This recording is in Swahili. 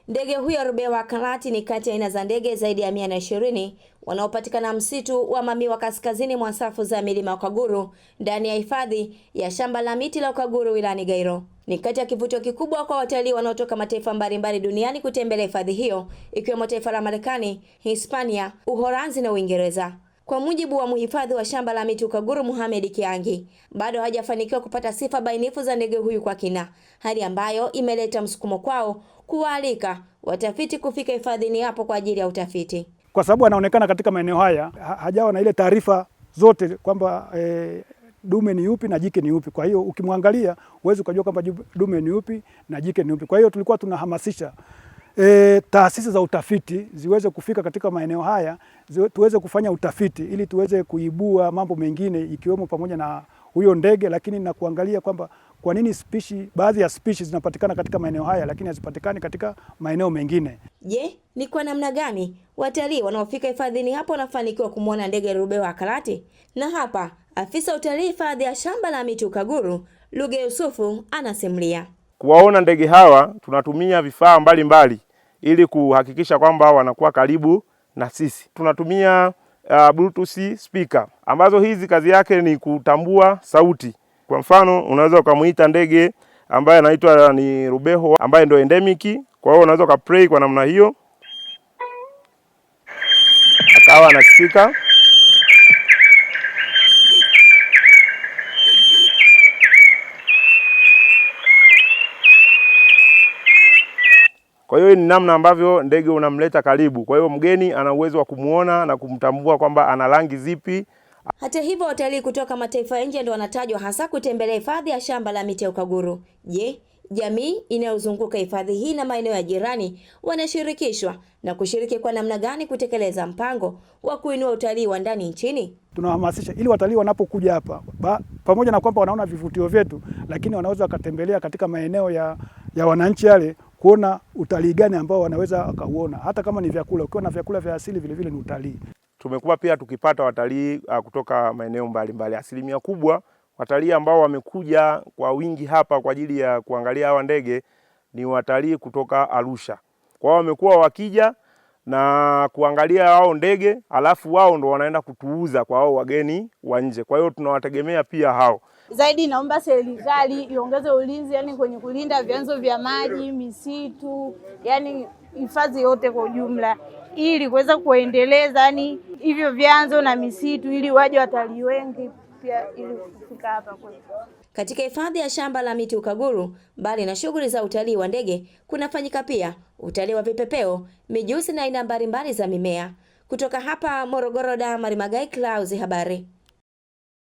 Ndege huyo Rubewa Karati ni kati ya aina za ndege zaidi ya 120 wanaopatikana msitu wa Mamiwa kaskazini mwa safu za milima ya Ukaguru ndani ya hifadhi ya shamba la miti la Ukaguru wilayani Gairo. Ni kati ya kivutio kikubwa kwa watalii wanaotoka mataifa mbalimbali duniani kutembelea hifadhi hiyo, ikiwemo taifa la Marekani, Hispania, Uholanzi na Uingereza. Kwa mujibu wa mhifadhi wa shamba la miti Ukaguru Mohamed Kiangi, bado hajafanikiwa kupata sifa bainifu za ndege huyu kwa kina, hali ambayo imeleta msukumo kwao kuwaalika watafiti kufika hifadhini hapo kwa ajili ya utafiti. Kwa sababu anaonekana katika maeneo haya hajawa na ile taarifa zote kwamba dume ni yupi na jike ni yupi. Kwa hiyo ukimwangalia huwezi ukajua kwamba dume ni yupi na jike ni yupi. Kwa hiyo tulikuwa tunahamasisha taasisi za utafiti ziweze kufika katika maeneo haya, tuweze kufanya utafiti ili tuweze kuibua mambo mengine ikiwemo pamoja na huyo ndege, lakini na kuangalia kwamba kwa nini baadhi ya species zinapatikana katika maeneo haya lakini hazipatikani katika maeneo mengine. Je, ni kwa namna gani watalii wanaofika hifadhini hapo wanafanikiwa kumwona ndege Rubewa Karati? Na hapa afisa utalii hifadhi ya shamba la miti Ukaguru, Luge Yusufu, anasimulia. Kuwaona ndege hawa tunatumia vifaa mbalimbali ili kuhakikisha kwamba wanakuwa karibu na sisi. Tunatumia Bluetooth speaker ambazo hizi kazi yake ni kutambua sauti. Kwa mfano, unaweza ukamuita ndege ambaye anaitwa ni Rubeho ambaye ndio endemic. Kwa hiyo unaweza ukaplay kwa namna hiyo, akawa anasikika. Kwa hiyo ni namna ambavyo ndege unamleta karibu. Kwa hiyo mgeni ana uwezo wa kumuona na kumtambua kwamba ana rangi zipi. Hata hivyo, watalii kutoka mataifa ya nje ndio wanatajwa hasa kutembelea hifadhi ya shamba la miti ya Ukaguru. Je, jamii inayozunguka hifadhi hii na maeneo ya jirani wanashirikishwa na kushiriki kwa namna gani kutekeleza mpango wa kuinua utalii wa ndani nchini? Tunahamasisha ili watalii wanapokuja hapa pamoja na kwamba wanaona vivutio vyetu, lakini wanaweza wakatembelea katika maeneo ya wananchi yale kuona utalii gani ambao wanaweza wakauona. Hata kama ni vyakula, ukiwa na vyakula vya asili vile vile ni utalii. Tumekuwa pia tukipata watalii kutoka maeneo mbalimbali. Asilimia kubwa watalii ambao wamekuja kwa wingi hapa kwa ajili ya kuangalia hawa ndege ni watalii kutoka Arusha. Kwa hiyo wamekuwa wakija na kuangalia hao ndege, alafu wao ndo wanaenda kutuuza kwa hao wageni wa nje. Kwa hiyo tunawategemea pia hao. Zaidi naomba serikali iongeze ulinzi, yani kwenye kulinda vyanzo vya maji, misitu, yani hifadhi yote kwa ujumla, ili kuweza kuendeleza yani hivyo vyanzo na misitu, ili waje watalii wengi pia ili kufika hapa kwetu. Katika hifadhi ya shamba la miti Ukaguru, mbali na shughuli za utalii wa ndege, kunafanyika pia utalii wa vipepeo, mijusi na aina mbalimbali za mimea. Kutoka hapa Morogoro, Damari Magai, Clouds habari.